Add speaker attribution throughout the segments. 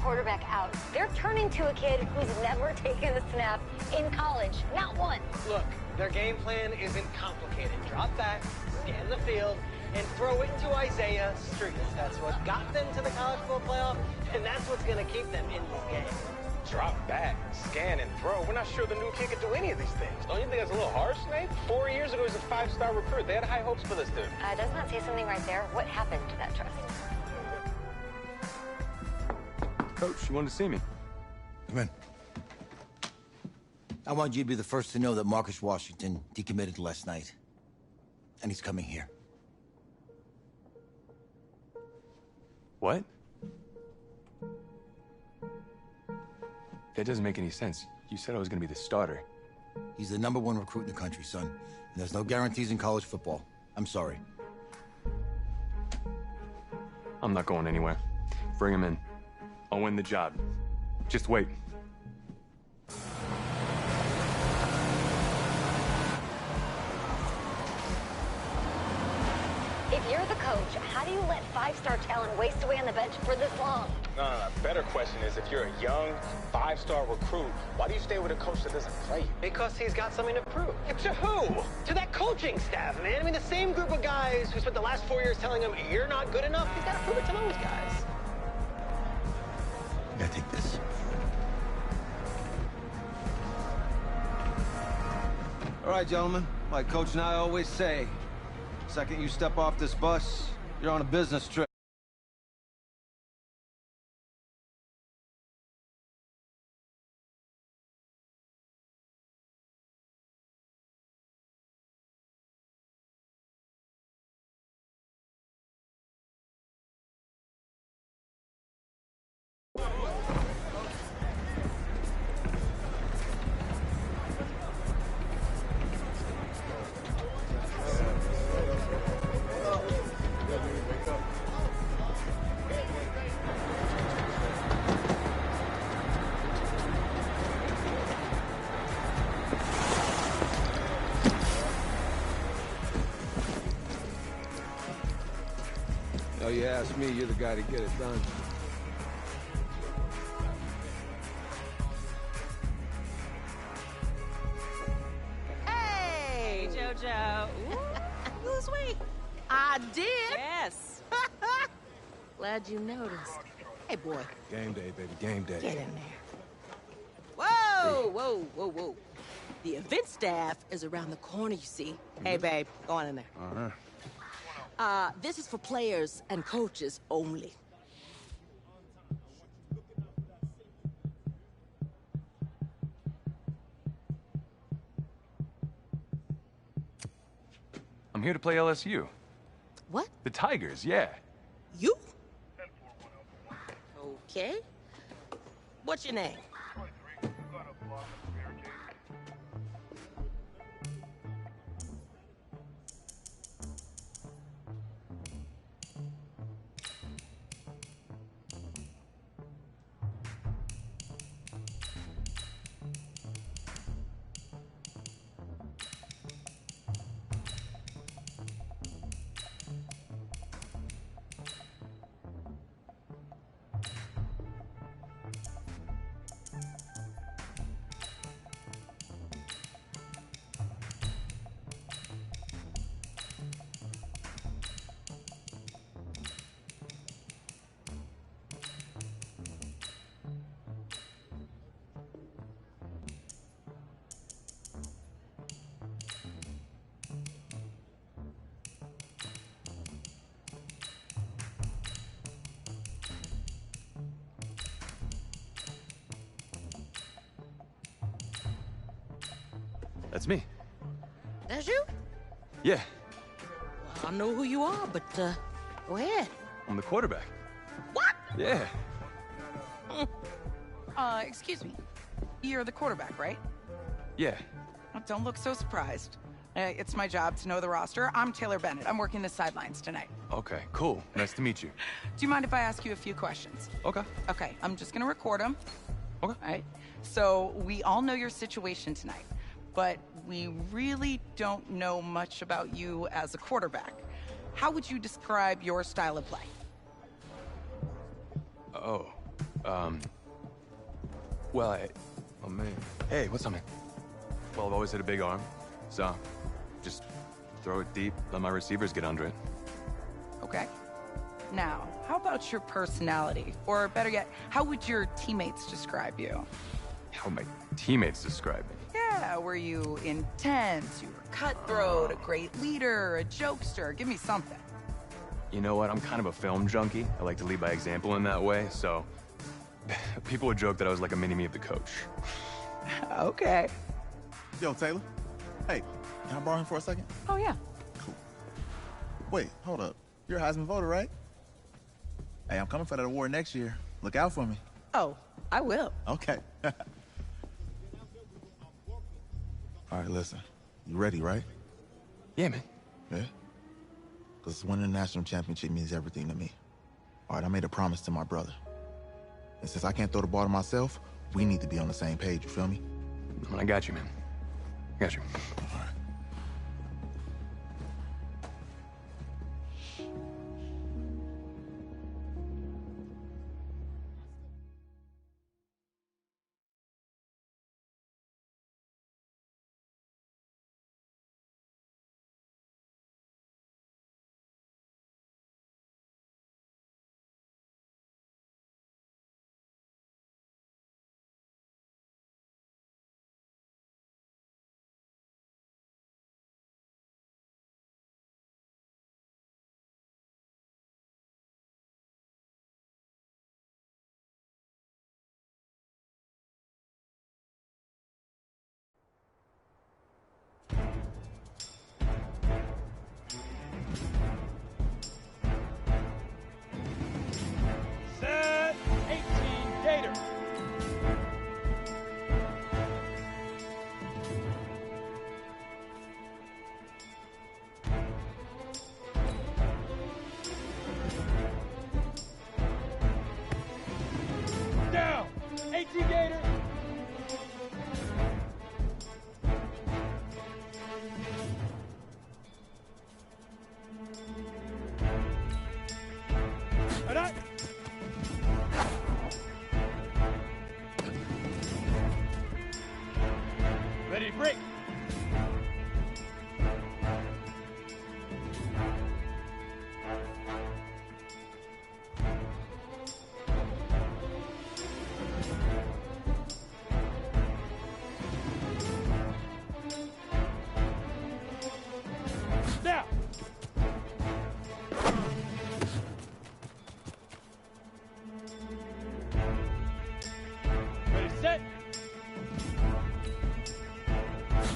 Speaker 1: quarterback out. They're turning to a kid who's never taken a snap in college. Not one.
Speaker 2: Look, their game plan isn't complicated. Drop back, scan the field, and throw it to Isaiah Street. That's what got them to the college football playoff, and that's what's going to keep them in this game.
Speaker 3: Drop back, scan, and throw. We're not sure the new kid can do any of these things. Don't you think that's a little harsh, Nate? 4 years ago, he was a 5-star recruit. They had high hopes for this dude.
Speaker 1: Doesn't that say something right there? What happened to that trust?
Speaker 4: Coach, you wanted to see me.
Speaker 5: Come in. I want you to be the first to know that Marcus Washington decommitted last night. And he's coming here.
Speaker 4: What? That doesn't make any sense. You said I was gonna be the starter.
Speaker 5: He's the #1 recruit in the country, son. And there's no guarantees in college football. I'm sorry.
Speaker 4: I'm not going anywhere. Bring him in. I'll win the job. Just wait.
Speaker 1: If you're the coach, how do you let 5-star talent waste away on the bench for this long?
Speaker 3: No. Better question is, if you're a young 5-star recruit, why do you stay with a coach that doesn't play you?
Speaker 2: Because he's got something to prove.
Speaker 3: To who?
Speaker 2: To that coaching staff, man. I mean, the same group of guys who spent the last 4 years telling him, you're not good enough, he's got to prove it to those guys.
Speaker 5: I gotta take this.
Speaker 6: All right, gentlemen. Like Coach and I always say, second you step off this bus, you're on a business trip. Oh, you ask me, you're the guy to get it done.
Speaker 7: Hey, JoJo. Ooh, lose weight. I did. Yes. Glad you noticed. Hey, boy.
Speaker 6: Game day, baby, game day.
Speaker 7: Get in there. Whoa. The event staff is around the corner, you see. Hey, babe, go on in there.
Speaker 6: Uh-huh.
Speaker 7: This is for players and coaches only.
Speaker 4: I'm here to play LSU.
Speaker 7: What?
Speaker 4: The Tigers, yeah.
Speaker 7: You? Okay. What's your name?
Speaker 4: That's me.
Speaker 7: That's you?
Speaker 4: Yeah,
Speaker 7: Well, I know who you are, but, go ahead.
Speaker 4: I'm the quarterback.
Speaker 7: What?
Speaker 4: Yeah.
Speaker 8: Excuse me. You're the quarterback, right?
Speaker 4: Yeah.
Speaker 8: Don't look so surprised. It's my job to know the roster. I'm Taylor Bennett. I'm working the sidelines tonight.
Speaker 4: Okay, cool. Nice to meet you.
Speaker 8: Do you mind if I ask you a few questions?
Speaker 4: Okay.
Speaker 8: Okay, I'm just gonna record them.
Speaker 4: Okay.
Speaker 8: All right? So, we all know your situation tonight, but we really don't know much about you as a quarterback. How would you describe your style of play?
Speaker 4: Oh. Well, oh man. Hey, what's up, man? Well, I've always had a big arm, so just throw it deep, let my receivers get under it.
Speaker 8: Okay. Now, how about your personality? Or better yet, how would your teammates describe you?
Speaker 4: How my teammates describe me.
Speaker 8: Yeah, were you intense? You were cutthroat, a great leader, a jokester? Give me something.
Speaker 4: You know what? I'm kind of a film junkie. I like to lead by example in that way, so people would joke that I was like a mini-me of the coach.
Speaker 8: Okay.
Speaker 9: Yo, Taylor. Hey, can I borrow him for a second?
Speaker 8: Oh, yeah.
Speaker 9: Cool. Wait, hold up. You're a Heisman voter, right? Hey, I'm coming for that award next year. Look out for me.
Speaker 8: Oh, I will.
Speaker 9: Okay. All right, listen. You ready, right?
Speaker 4: Yeah, man.
Speaker 9: Yeah? Because winning the national championship means everything to me. All right, I made a promise to my brother. And since I can't throw the ball to myself, we need to be on the same page, you feel me?
Speaker 4: I got you, man. I got you.
Speaker 9: All right.
Speaker 10: Set 18 Gator. Down. 18 Gator. Attack. Ready to break. Now. Ready, set.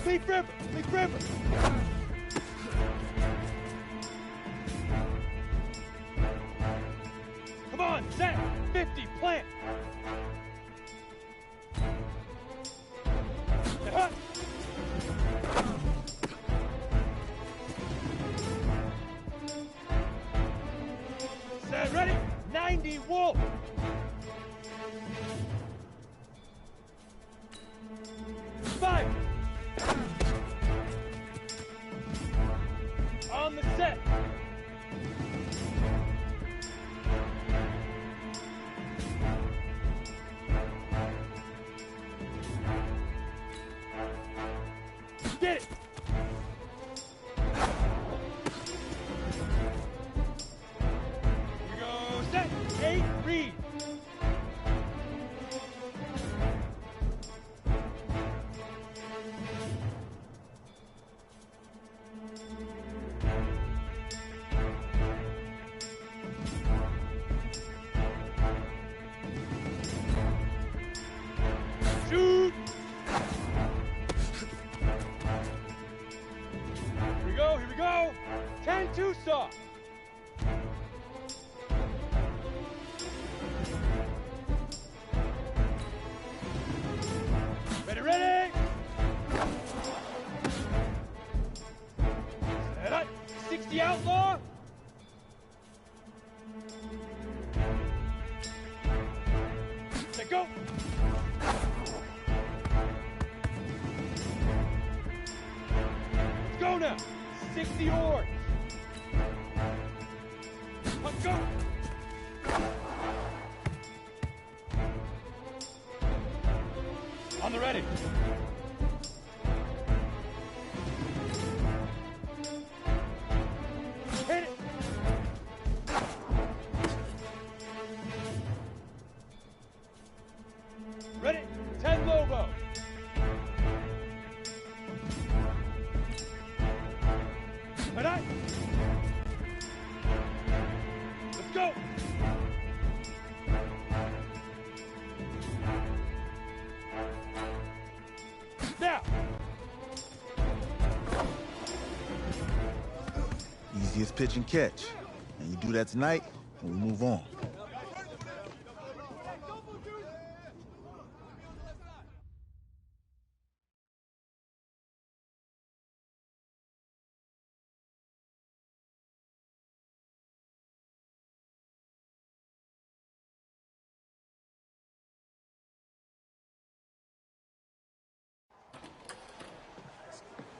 Speaker 10: Leaf River! Leaf River! Come on, set! 50, plant! Hut. Set, ready? 90, wolf! Five! On the set. Get it. Here we go. Set. 8. Read. Shoot! Here we go! 10-2 stop! Ready, ready! Set up! 60 outlaw! Set, go! Let's go now! 60 orange! Let's go! On the ready. Hit it. Ready? 10 Lobo. Ready? Let's go. Now.
Speaker 9: Easiest pitch and catch. And you do that tonight, and we move on.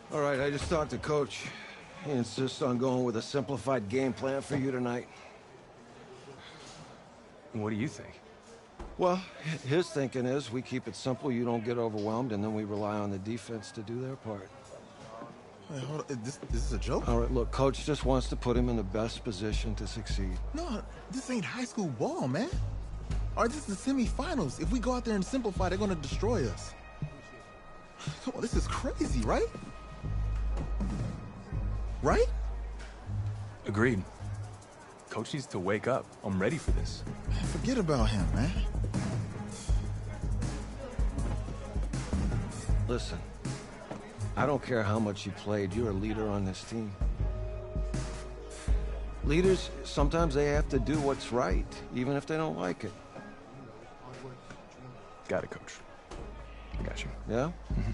Speaker 6: All right, I just talked to Coach. He insists on going with a simplified game plan for you tonight.
Speaker 4: What do you think?
Speaker 6: Well, his thinking is we keep it simple, you don't get overwhelmed, and then we rely on the defense to do their part.
Speaker 9: Wait, hold on. This is a joke?
Speaker 6: All right, look, Coach just wants to put him in the best position to succeed.
Speaker 9: No, this ain't high school ball, man. All right, this is the semifinals. If we go out there and simplify, they're going to destroy us. Come on, this is crazy, right? Right?
Speaker 4: Agreed. Coach needs to wake up. I'm ready for this.
Speaker 9: Man, forget about him, man.
Speaker 6: Listen, I don't care how much you played, you're a leader on this team. Leaders, sometimes they have to do what's right, even if they don't like it.
Speaker 4: Got it, Coach. I got you.
Speaker 6: Yeah?
Speaker 4: Mm-hmm.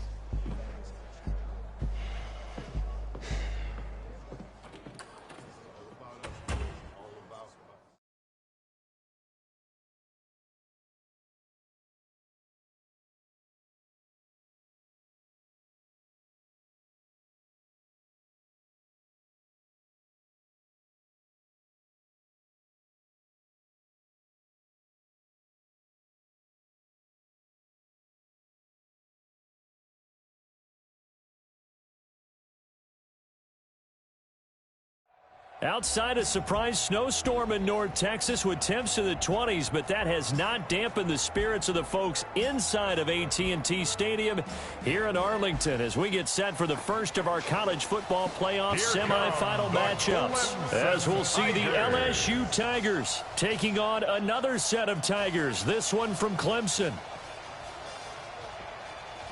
Speaker 11: Outside a surprise snowstorm in North Texas with temps in the 20s, but that has not dampened the spirits of the folks inside of AT&T Stadium here in Arlington as we get set for the first of our college football playoff semifinal matchups. As we'll see the LSU Tigers taking on another set of Tigers, this one from Clemson.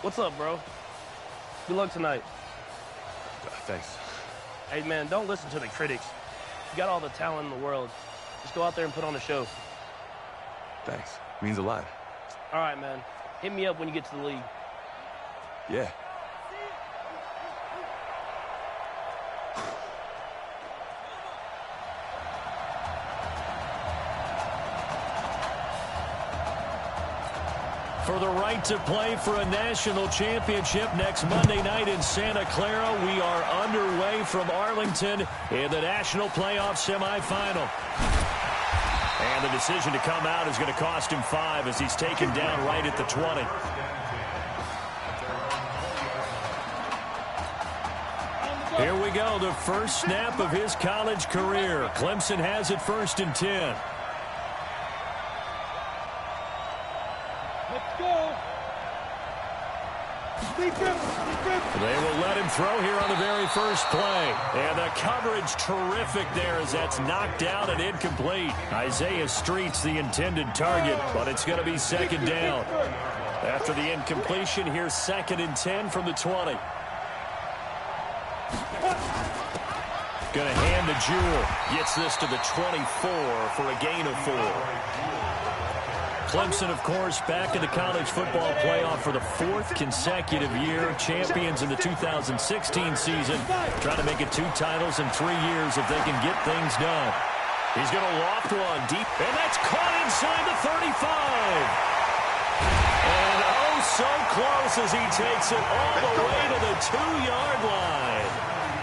Speaker 12: What's up, bro? Good luck tonight.
Speaker 4: Thanks.
Speaker 12: Hey, man, don't listen to the critics. You got all the talent in the world. Just go out there and put on a show.
Speaker 4: Thanks. Means a lot.
Speaker 12: All right, man. Hit me up when you get to the league.
Speaker 4: Yeah.
Speaker 11: For the right to play for a national championship next Monday night in Santa Clara, we are underway from Arlington in the national playoff semifinal. And the decision to come out is going to cost him 5 as he's taken down right at the 20. Here we go, the first snap of his college career. Clemson has it 1st and 10. They will let him throw here on the very first play. And the coverage terrific there as that's knocked down and incomplete. Isaiah Street's the intended target, but it's going to be 2nd down. After the incompletion, here's 2nd and 10 from the 20. Going to hand to Jewell. Gets this to the 24 for a gain of 4. Clemson, of course, back in the college football playoff for the 4th consecutive year. Champions in the 2016 season. Trying to make it 2 titles in 3 years if they can get things done. He's going to loft one deep, and that's caught inside the 35. And oh, so close as he takes it all the way to the 2-yard line.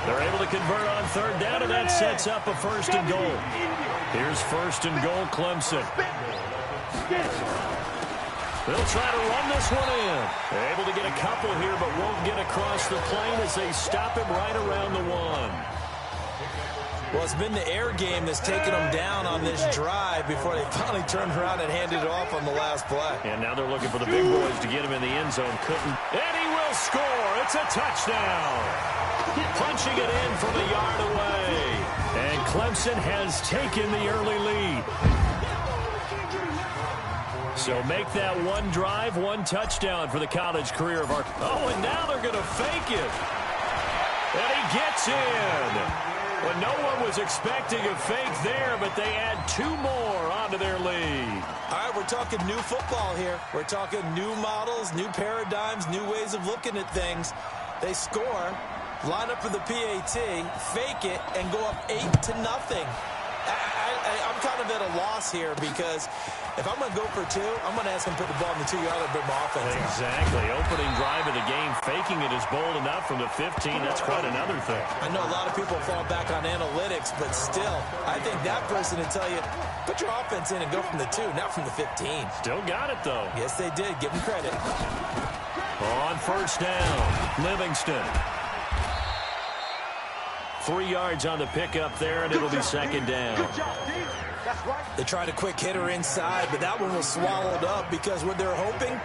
Speaker 11: They're able to convert on 3rd down, and that sets up a 1st and goal. Here's 1st and goal, Clemson. They'll try to run this one in. They're able to get a couple here, but won't get across the plane as they stop him right around the 1.
Speaker 13: Well, it's been the air game that's taken them down on this drive before they finally turned around and handed it off on the last play.
Speaker 11: And now they're looking for the big boys to get him in the end zone. Couldn't. And he will score. It's a touchdown. Punching it in from a yard away. And Clemson has taken the early lead. So make that one drive, one touchdown for the college career of our... Oh, and now they're going to fake it. And he gets in. Well, no one was expecting a fake there, but they add 2 more onto their lead.
Speaker 13: All right, we're talking new football here. We're talking new models, new paradigms, new ways of looking at things. They score, line up for the PAT, fake it, and go up 8-0. I'm kind of at a loss here because if I'm going to go for 2, I'm going to ask him to put the ball in the 2-yard line, bring my offense.
Speaker 11: Exactly. Opening drive of the game, faking it is bold enough from the 15. That's quite another thing.
Speaker 13: I know a lot of people fall back on analytics, but still, I think that person would tell you, put your offense in and go from the 2, not from the 15.
Speaker 11: Still got it, though.
Speaker 13: Yes, they did. Give them credit.
Speaker 11: On first down, Livingston. 3 yards on the pickup there, and it'll be second down.
Speaker 13: They tried a quick hitter inside, but that one was swallowed up because what they're hoping,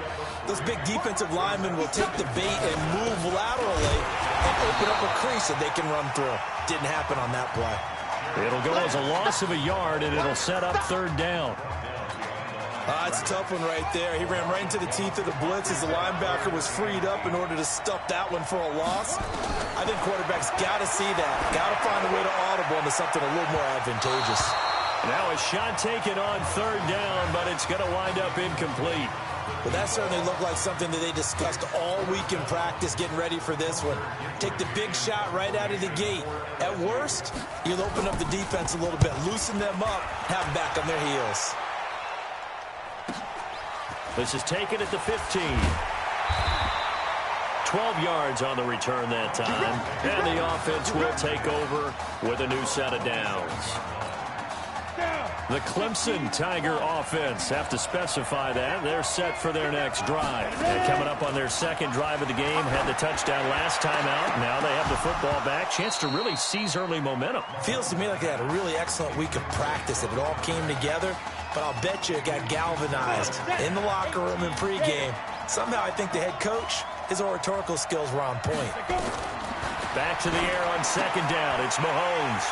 Speaker 13: those big defensive linemen will take the bait and move laterally and open up a crease that they can run through. Didn't happen on that play.
Speaker 11: It'll go as a loss of a yard, and it'll set up third down.
Speaker 13: It's a tough one right there. He ran right into the teeth of the blitz as the linebacker was freed up in order to stuff that one for a loss. I think quarterbacks got to see that. Got to find a way to audible into something a little more advantageous.
Speaker 11: Now a shot taken on third down, but it's going to wind up incomplete.
Speaker 13: Well, that certainly looked like something that they discussed all week in practice getting ready for this one. Take the big shot right out of the gate. At worst, you'll open up the defense a little bit, loosen them up, have them back on their heels.
Speaker 11: This is taken at the 15. 12 yards on the return that time. And the offense will take over with a new set of downs. The Clemson Tiger offense have to specify that. They're set for their next drive. And coming up on their second drive of the game, had the touchdown last time out. Now they have the football back. Chance to really seize early momentum.
Speaker 13: Feels to me like they had a really excellent week of practice. It all came together. But I'll bet you it got galvanized in the locker room in pregame. Somehow I think the head coach, his oratorical skills were on point.
Speaker 11: Back to the air on second down. It's Mahomes.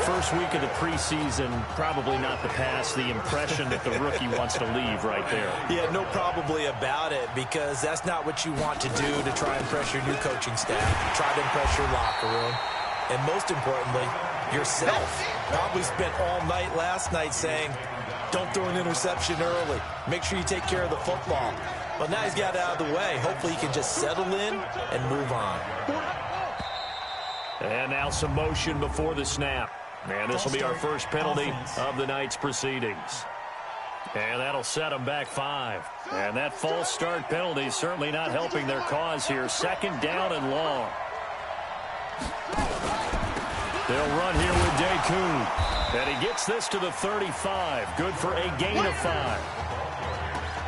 Speaker 11: First week of the preseason, probably not the pass, the impression that the rookie wants to leave right there.
Speaker 13: Yeah, no probably about it, because that's not what you want to do to try and impress your new coaching staff. Try to impress your locker room. And most importantly, yourself. Probably spent all night last night saying, don't throw an interception early. Make sure you take care of the football. But now he's got it out of the way. Hopefully he can just settle in and move on.
Speaker 11: And now some motion before the snap. And this will be our first penalty of the night's proceedings. And that'll set them back 5. And that false start penalty certainly not helping their cause here. Second down and long. They'll run here with Deku. And he gets this to the 35. Good for a gain of 5.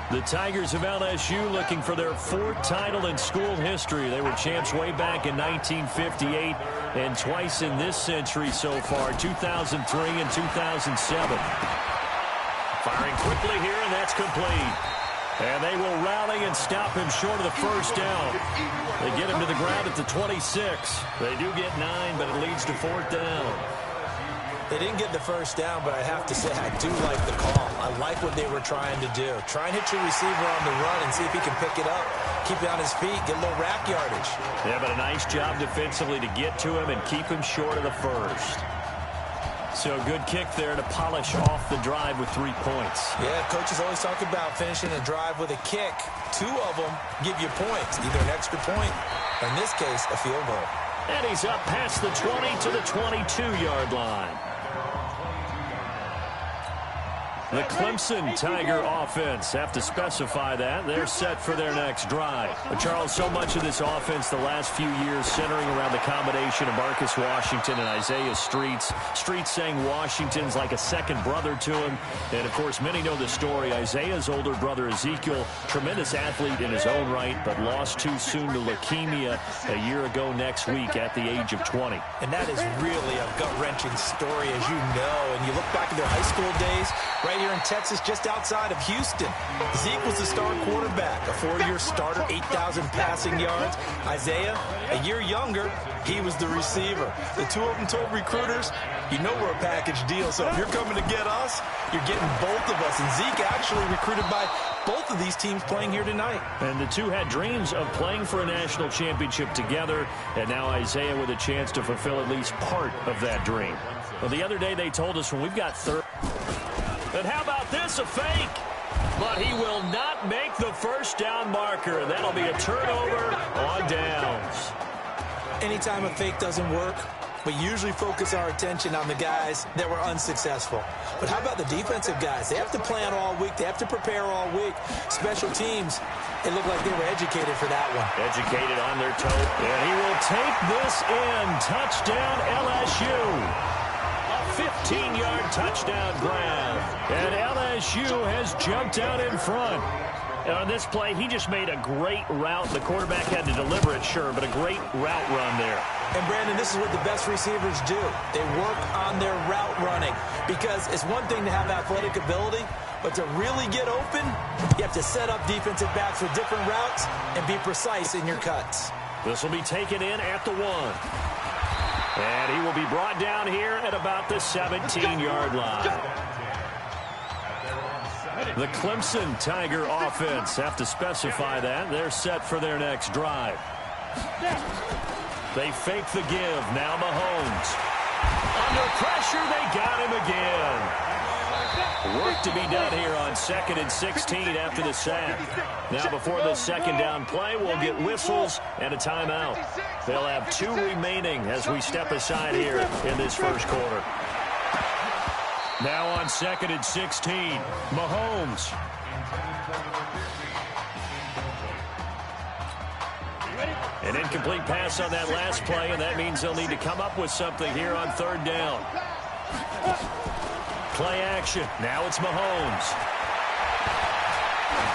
Speaker 11: The Tigers of LSU looking for their 4th title in school history. They were champs way back in 1958 and twice in this century so far, 2003 and 2007. Firing quickly here, and that's complete. And they will rally and stop him short of the first down. They get him to the ground at the 26. They do get 9, but it leads to 4th down.
Speaker 13: They didn't get the first down, but I have to say I do like the call. I like what they were trying to do. Try and hit your receiver on the run and see if he can pick it up, keep it on his feet, get a little rack yardage.
Speaker 11: Yeah, but a nice job defensively to get to him and keep him short of the first. So a good kick there to polish off the drive with 3 points.
Speaker 13: Yeah, coaches always talk about finishing a drive with a kick. 2 of them give you points, either an extra point, or in this case, a field goal.
Speaker 11: And he's up past the 20 to the 22-yard line. The Clemson Tiger offense have to specify that. They're set for their next drive. But Charles, so much of this offense the last few years centering around the combination of Marcus Washington and Isaiah Streets. Streets saying Washington's like a second brother to him. And, of course, many know the story. Isaiah's older brother, Ezekiel, tremendous athlete in his own right, but lost too soon to leukemia a year ago next week at the age of 20.
Speaker 13: And that is really a gut-wrenching story, as you know. And you look back at their high school days, right here in Texas, just outside of Houston. Zeke was the star quarterback, a 4-year starter, 8,000 passing yards. Isaiah, a year younger, he was the receiver. The two of them told recruiters, you know we're a package deal, so if you're coming to get us, you're getting both of us. And Zeke actually recruited by both of these teams playing here tonight.
Speaker 11: And the two had dreams of playing for a national championship together, and now Isaiah with a chance to fulfill at least part of that dream. Well, the other day they told us when we've got third. And how about this, a fake? But he will not make the first down marker. That'll be a turnover on downs.
Speaker 13: Anytime a fake doesn't work, we usually focus our attention on the guys that were unsuccessful. But how about the defensive guys? They have to plan all week. They have to prepare all week. Special teams, it looked like they were educated for that one.
Speaker 11: Educated on their toe. And he will take this in. Touchdown, LSU. 15-yard touchdown grab. And LSU has jumped out in front. And on this play, he just made a great route. The quarterback had to deliver it, sure, but a great route run there.
Speaker 13: And, Brandon, this is what the best receivers do. They work on their route running because it's one thing to have athletic ability, but to really get open, you have to set up defensive backs with different routes and be precise in your cuts.
Speaker 11: This will be taken in at the 1. And he will be brought down here at about the 17-yard line. The Clemson Tiger offense have to specify that. They're set for their next drive. They fake the give. Now Mahomes. Under pressure, they got him again. Work to be done here on 2nd and 16 after the sack. Now before the second down play, we'll get whistles and a timeout. They'll have 2 remaining as we step aside here in this first quarter. Now on 2nd and 16, Mahomes. An incomplete pass on that last play, and that means they'll need to come up with something here on 3rd down. Play action. Now it's Mahomes.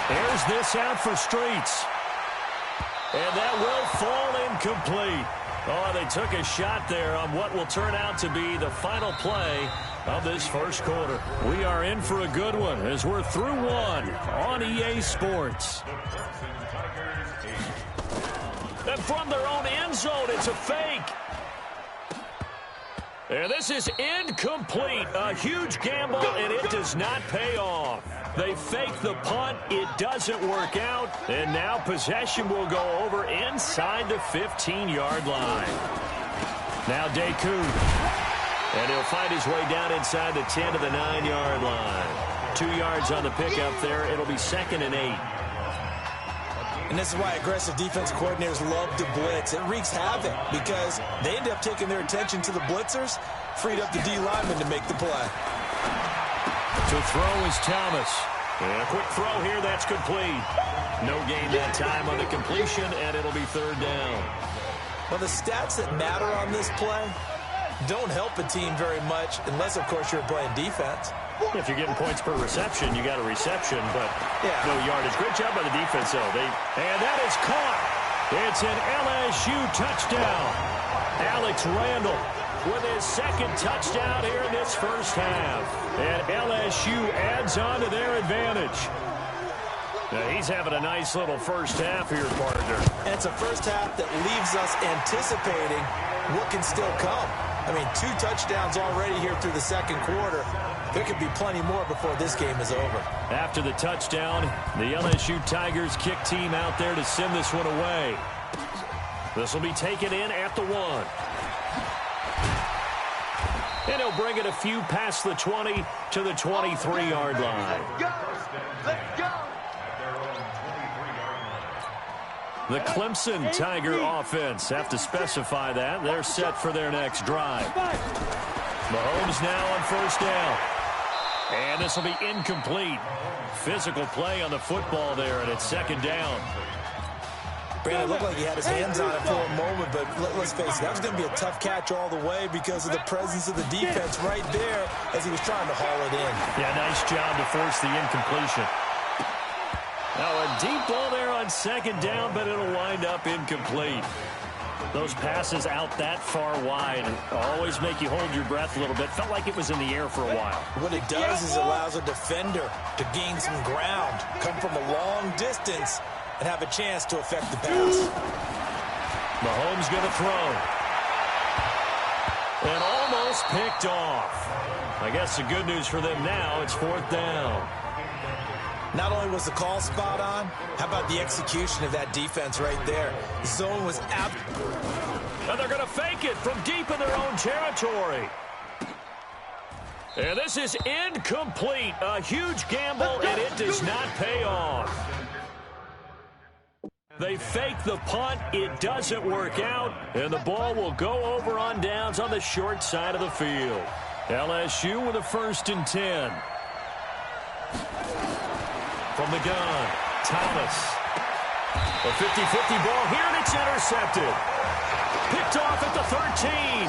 Speaker 11: There's this out for Streets. And that will fall incomplete. Oh, they took a shot there on what will turn out to be the final play of this first quarter. We are in for a good one as we're through 1 on EA Sports. And from their own end zone, it's a fake. And this is incomplete. A huge gamble, and it does not pay off. They fake the punt. It doesn't work out. And now possession will go over inside the 15-yard line. Now Deku. And he'll find his way down inside the 10 to the 9-yard line. 2 yards on the pickup there. It'll be 2nd and 8.
Speaker 13: And this is why aggressive defensive coordinators love to blitz. It wreaks havoc because they end up taking their attention to the blitzers, freed up the D lineman to make the play.
Speaker 11: To throw is Thomas. And a quick throw here, that's complete. No gain that time on the completion, and it'll be 3rd down.
Speaker 13: Well, the stats that matter on this play don't help a team very much unless, of course, you're playing defense.
Speaker 11: If you're getting points per reception, you got a reception, but no yardage. Great job by the defense, though. And that is caught. It's an LSU touchdown. Alex Randall with his 2nd touchdown here in this first half. And LSU adds on to their advantage. Now, he's having a nice little first half here, partner.
Speaker 13: And it's a first half that leaves us anticipating what can still come. I mean, 2 touchdowns already here through the second quarter. There could be plenty more before this game is over.
Speaker 11: After the touchdown, the LSU Tigers kick team out there to send this one away. This will be taken in at the 1. And he'll bring it a few past the 20 to the 23-yard line.
Speaker 10: Let's go!
Speaker 11: The Clemson Tiger offense have to specify that. They're set for their next drive. Mahomes now on 1st down. And this will be incomplete. Physical play on the football there, and it's second down.
Speaker 13: Brandon, it looked like he had his hands on it for a moment, but let's face it, that was going to be a tough catch all the way because of the presence of the defense right there as he was trying to haul it in.
Speaker 11: Yeah, nice job to force the incompletion. Now a deep ball there on second down, but it'll wind up incomplete. Those passes out that far wide always make you hold your breath a little bit. Felt like it was in the air for a while. What it does is allows a defender to gain some ground, come from a long distance, and have a chance to affect the pass. Mahomes going to throw. And almost picked off. I guess the good news for them now, it's fourth down. Not only was the call spot on, how about the execution of that defense right there? The zone was out. And they're going to fake it from deep in their own territory. And this is incomplete. A huge gamble, and it does not pay off. They fake the punt. It doesn't work out, and the ball will go over on downs on the short side of the field. LSU with a 1st and 10. From the gun, Thomas. A 50-50 ball here, and it's intercepted. Picked off at the 13.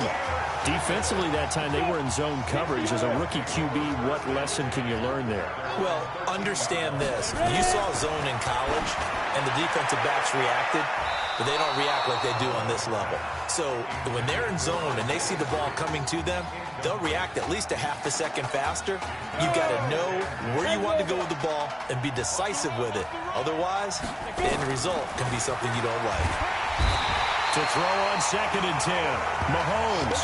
Speaker 11: Defensively that time, they were in zone coverage. As a rookie QB, what lesson can you learn there? Well, understand this. You saw zone in college, and the defensive backs reacted, but they don't react like they do on this level. So when they're in zone and they see the ball coming to them, they'll react at least a half a second faster. You've got to know where you want to go with the ball and be decisive with it. Otherwise, the end result can be something you don't like. To throw on 2nd and 10, Mahomes.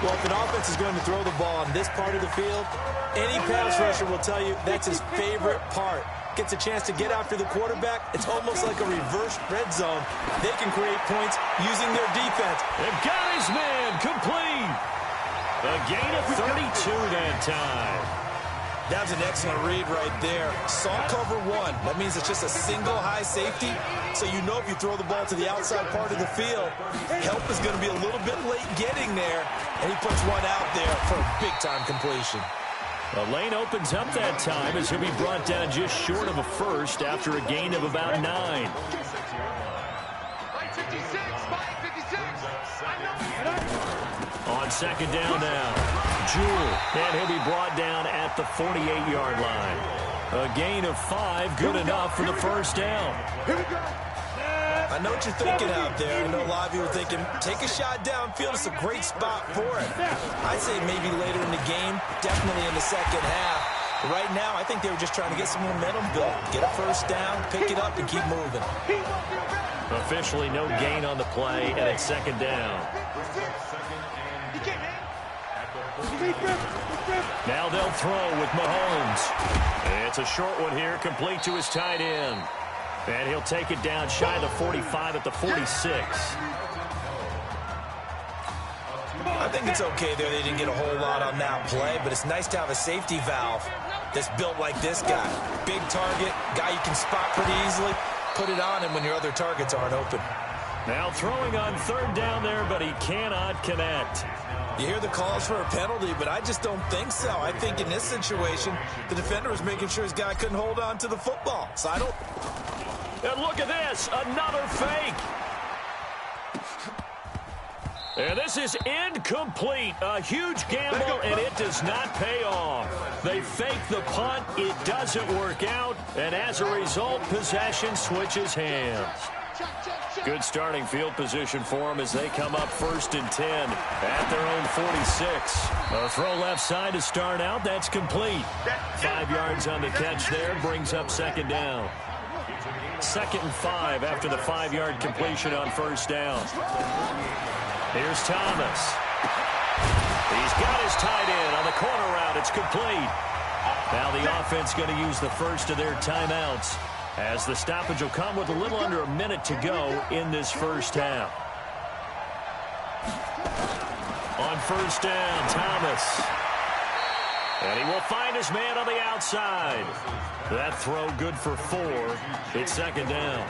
Speaker 11: Well, if an offense is going to throw the ball on this part of the field, any pass rusher will tell you that's his favorite part. Gets a chance to get after the quarterback. It's almost like a reverse red zone. They can create points using their defense. They've got his man complete. A gain of 32 that time. That was an excellent read right there. Saw cover 1. That means it's just a single high safety. So you know if you throw the ball to the outside part of the field, help is going to be a little bit late getting there. And he puts one out there for a big-time completion. The lane opens up that time as he'll be brought down just short of a first after a gain of about 9. On 2nd down now. Jewell, and he'll be brought down at the 48-yard line. A gain of 5, good enough for the first down. I know what you're thinking out there. I know a lot of you are thinking, take a shot downfield. It's a great spot for it. I'd say maybe later in the game, definitely in the second half. But right now, I think they were just trying to get some momentum built. Get a first down, pick it up, and keep moving. Officially no gain on the play, and it's 2nd down. Now they'll throw with Mahomes. It's a short one here, complete to his tight end. And he'll take it down shy of the 45 at the 46. I think it's okay there. They didn't get a whole lot on that play, but it's nice to have a safety valve that's built like this guy. Big target, guy you can spot pretty easily. Put it on him when your other targets aren't open. Now throwing on 3rd down there, but he cannot connect. You hear the calls for a penalty, but I just don't think so. I think in this situation, the defender was making sure his guy couldn't hold on to the football. So I don't... And look at this, another fake. And this is incomplete. A huge gamble, and it does not pay off. They fake the punt. It doesn't work out. And as a result, possession switches hands. Good starting field position for them as they come up 1st and 10 at their own 46. A throw left side to start out. That's complete. 5 yards on the catch there. Brings up 2nd down. 2nd and 5 after the 5-yard completion on 1st down. Here's Thomas. He's got his tight end on the corner route. It's complete. Now the offense going to use the first of their timeouts as the stoppage will come with a little under a minute to go in this first half. On 1st down, Thomas. And he will find his man on the outside. That throw good for 4. It's 2nd down.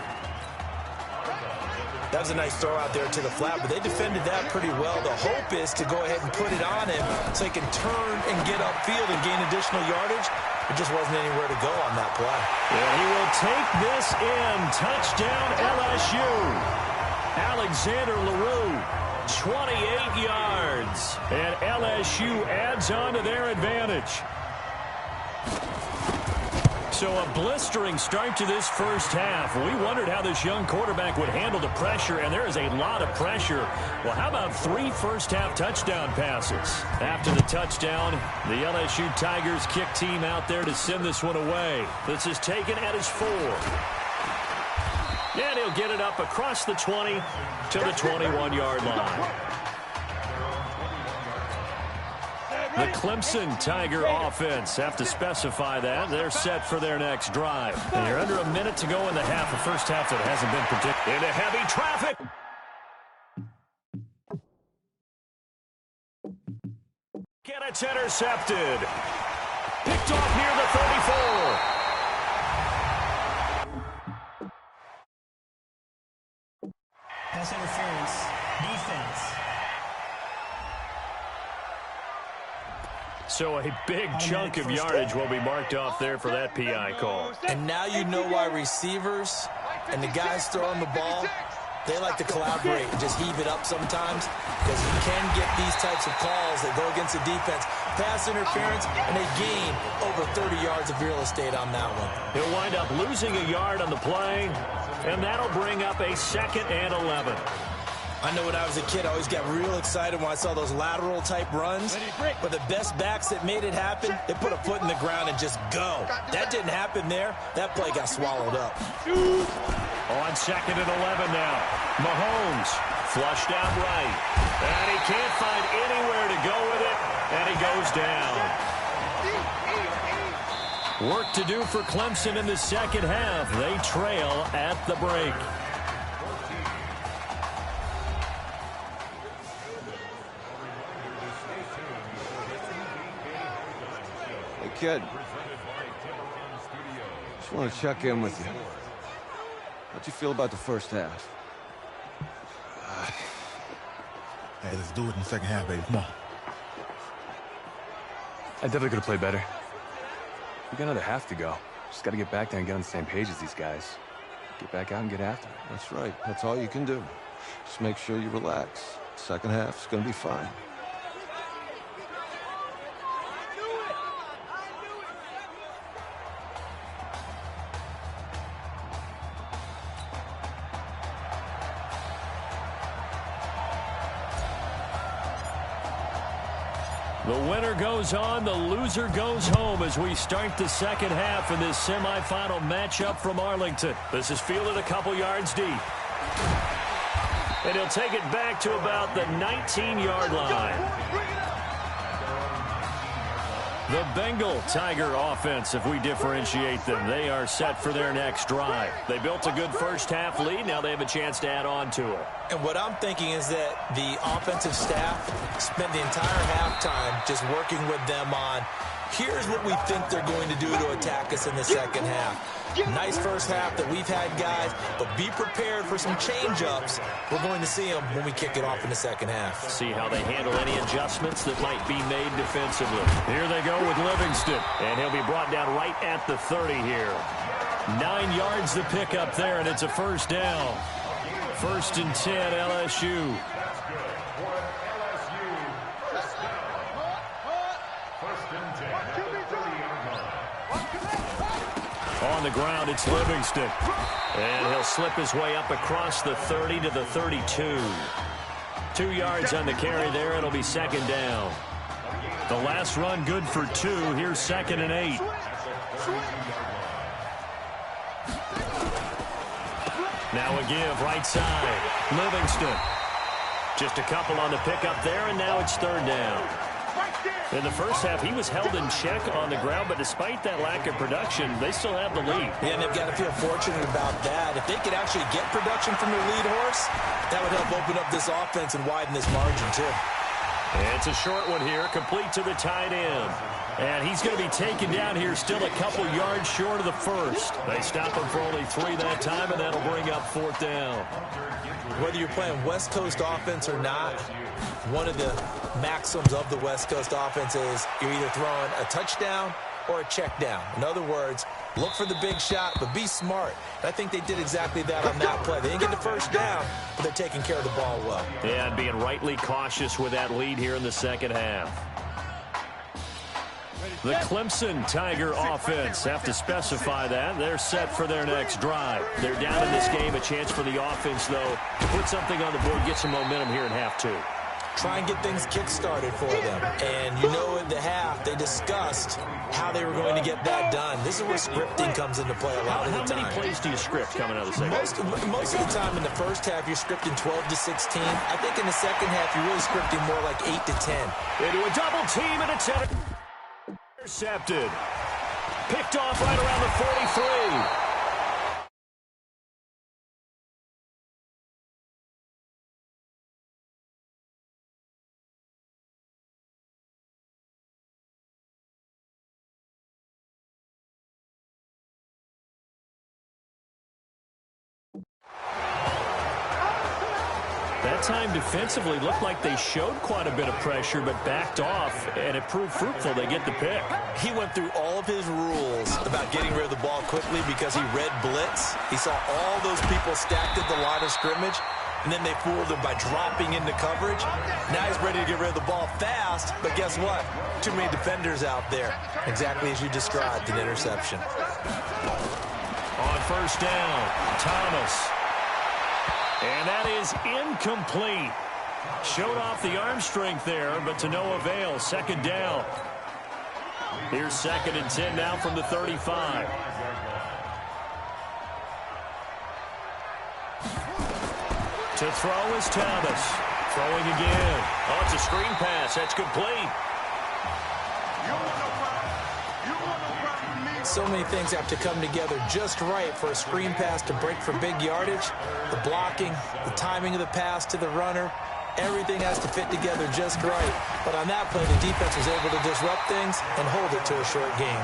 Speaker 13: That was a nice throw out there to the flat, but they defended that pretty well. The hope is to go ahead and put it on him so he can turn and get upfield and gain additional yardage. There just wasn't anywhere to go on that play.
Speaker 11: And he will take this in. Touchdown LSU. Alexander LaRue, 28 yards. And LSU adds on to their advantage. So a blistering start to this first half. We wondered how this young quarterback would handle the pressure, and there is a lot of pressure. Well, how about 3 first-half touchdown passes? After the touchdown, the LSU Tigers kick team out there to send this one away. This is taken at his 4. And he'll get it up across the 20 to the 21-yard line. The Clemson Tiger offense have to specify that. They're set for their next drive. And you're under a minute to go in the half. The first half that hasn't been predicted. Into heavy traffic. And it's intercepted. Picked off near the 34.
Speaker 14: Pass interference. Defense.
Speaker 11: So a big chunk of yardage will be marked off there for that PI call.
Speaker 13: And now you know why receivers and the guys throwing the ball, they like to collaborate and just heave it up sometimes, because you can get these types of calls that go against the defense. Pass interference, and they gain over 30 yards of real estate on that one.
Speaker 11: He'll wind up losing a yard on the play, and that'll bring up a 2nd and 11.
Speaker 13: I know when I was a kid, I always got real excited when I saw those lateral-type runs. But the best backs that made it happen, they put a foot in the ground and just go. That didn't happen there. That play got swallowed up.
Speaker 11: On 2nd and 11 now. Mahomes flushed out right. And he can't find anywhere to go with it. And he goes down. Work to do for Clemson in the second half. They trail at the break.
Speaker 6: Kid, just want to check in with you. How'd you feel about the first half?
Speaker 9: Hey, let's do it in the second half, baby. Come on.
Speaker 4: I definitely could have played better. We got another half to go. Just got to get back there and get on the same page as these guys. Get back out and get after it.
Speaker 6: That's right. That's all you can do. Just make sure you relax. Second half's going to be fine.
Speaker 11: The winner goes on, the loser goes home as we start the second half in this semifinal matchup from Arlington. This is fielded a couple yards deep. And he'll take it back to about the 19-yard line. The Bengal Tiger offense, if we differentiate them, they are set for their next drive. They built a good first half lead. Now they have a chance to add on to it.
Speaker 13: And what I'm thinking is that the offensive staff spent the entire halftime just working with them on, here's what we think they're going to do to attack us in the second half. Nice first half that we've had, guys, but be prepared for some change-ups. We're going to see them when we kick it off in the second half.
Speaker 11: See how they handle any adjustments that might be made defensively. Here they go with Livingston, and he'll be brought down right at the 30 here. 9 yards to pick up there, and it's a first down. 1st and 10, LSU. On the ground, it's Livingston. And he'll slip his way up across the 30 to the 32. 2 yards on the carry there. It'll be second down. The last run good for 2. Here's 2nd and 8. Now a give right side. Livingston. Just a couple on the pickup there, and now it's 3rd down. In the first half, he was held in check on the ground, but despite that lack of production, they still have the lead.
Speaker 13: Yeah, and they've got to feel fortunate about that. If they could actually get production from their lead horse, that would help open up this offense and widen this margin, too.
Speaker 11: And it's a short one here, complete to the tight end. And he's going to be taken down here, still a couple yards short of the first. They stop him for only 3 that time, and that'll bring up 4th down.
Speaker 13: Whether you're playing West Coast offense or not, one of the maxims of the West Coast offense is you're either throwing a touchdown or a check down. In other words, look for the big shot, but be smart. And I think they did exactly that on that play. They didn't get the first down, but they're taking care of the ball well.
Speaker 11: Yeah, and being rightly cautious with that lead here in the second half. The Clemson Tiger offense have to specify that. They're set for their next drive. They're down in this game. A chance for the offense, though, to put something on the board, get some momentum here in half 2.
Speaker 13: Try and get things kick-started for them. And you know in the half, they discussed how they were going to get that done. This is where scripting comes into play a lot of the time.
Speaker 11: How many plays do you script coming out of the second half?
Speaker 13: Most of the time in the first half, you're scripting 12 to 16. I think in the second half, you're really scripting more like 8 to 10.
Speaker 11: Into a double team, and it's intercepted. Picked off right around the 43. That time defensively looked like they showed quite a bit of pressure but backed off, and it proved fruitful. They get the pick.
Speaker 13: He went through all of his rules about getting rid of the ball quickly because he read blitz. He saw all those people stacked at the line of scrimmage, and then they fooled him by dropping into coverage. Now he's ready to get rid of the ball fast, but guess what? Too many defenders out there. Exactly as you described, an interception.
Speaker 11: On first down, Thomas. And that is incomplete. Showed off the arm strength there, but to no avail. Second down. Here's 2nd and 10 now from the 35. To throw is Thomas. Throwing again. Oh, it's a screen pass. That's complete.
Speaker 13: So many things have to come together just right for a screen pass to break for big yardage. The blocking, the timing of the pass to the runner, everything has to fit together just right. But on that play, the defense was able to disrupt things and hold it to a short game.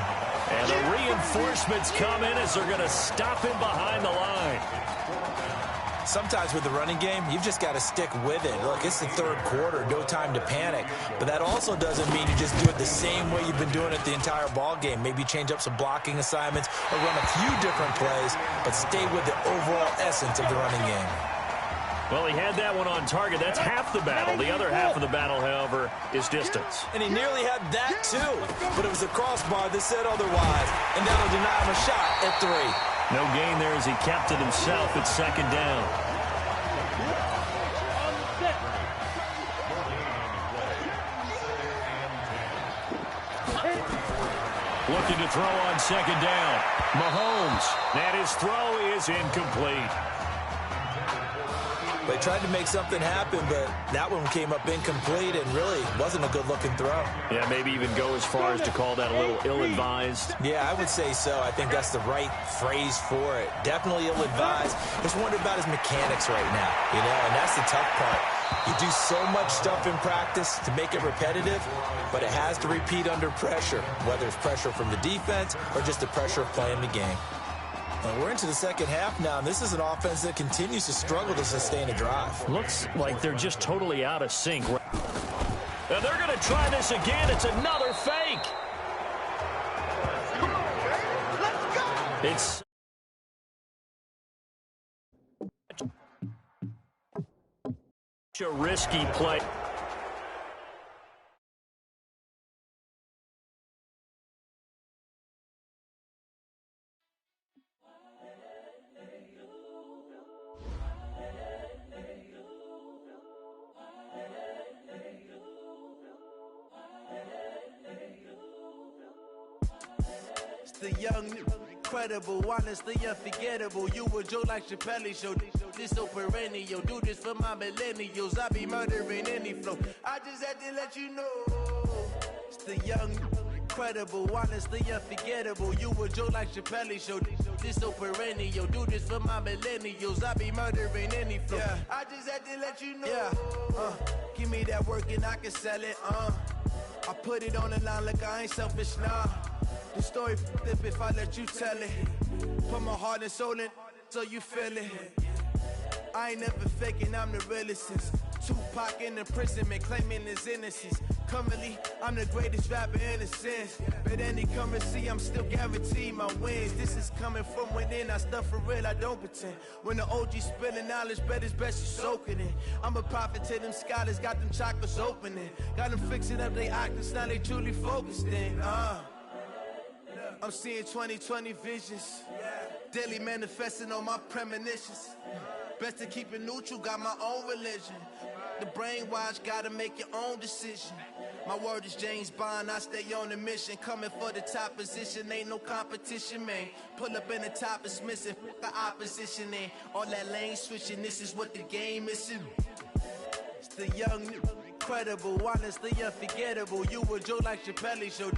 Speaker 11: And the reinforcements come in as they're going to stop him behind the line.
Speaker 13: Sometimes with the running game, you've just got to stick with it. Look, it's the third quarter, no time to panic. But that also doesn't mean you just do it the same way you've been doing it the entire ball game. Maybe change up some blocking assignments or run a few different plays, but stay with the overall essence of the running game.
Speaker 11: Well, he had that one on target. That's half the battle. The other half of the battle, however, is distance.
Speaker 13: And he nearly had that, too. But it was the crossbar that said otherwise, and that'll deny him a shot at 3.
Speaker 11: No gain there as he kept it himself at 2nd down. Looking to throw on 2nd down. Mahomes. And his throw is incomplete.
Speaker 13: They tried to make something happen, but that one came up incomplete and really wasn't a good-looking throw.
Speaker 11: Yeah, maybe even go as far as to call that a little ill-advised.
Speaker 13: Yeah, I would say so. I think that's the right phrase for it. Definitely ill-advised. Just wonder about his mechanics right now, you know, and that's the tough part. You do so much stuff in practice to make it repetitive, but it has to repeat under pressure, whether it's pressure from the defense or just the pressure of playing the game. Well, we're into the second half now, and this is an offense that continues to struggle to sustain a drive.
Speaker 11: Looks like they're just totally out of sync. And they're going to try this again. It's another fake.
Speaker 10: Come on, man. Let's go.
Speaker 11: It's a risky play.
Speaker 15: The young, incredible, honestly unforgettable. You a Joe like Chappelle show. This so perennial. Do this for my millennials. I be murdering any flow. I just had to let you know. It's the young, incredible, honestly unforgettable. You a Joe like Chappelle show. This so perennial. Do this for my millennials. I be murdering any flow. I just had to let you know. Give me that work and I can sell it, I put it on the line like I ain't selfish, nah. The story flip if I let you tell it. Put my heart and soul in so you feel it. I ain't never faking, I'm the realest since Tupac in imprisonment, claiming his innocence. Currently, I'm the greatest rapper in a sense. But any currency, I'm still guaranteed my wins. This is coming from within, I stuff for real, I don't pretend. When the OG spilling knowledge, bet it's best you soak it in. I'm a prophet to them scholars, got them chakras opening. Got them fixing up they octaves, now they truly focused in. I'm seeing 2020 visions. Daily manifesting on my premonitions. Best to keep it neutral, got my own religion. The brainwash, gotta make your own decision. My word is James Bond, I stay on the mission. Coming for the top position, ain't no competition, man. Pull up in the top, it's missing, the opposition in. All that lane switching, this is what the game missing. It's the young, incredible, honestly unforgettable. You a Joe like Chappelle show.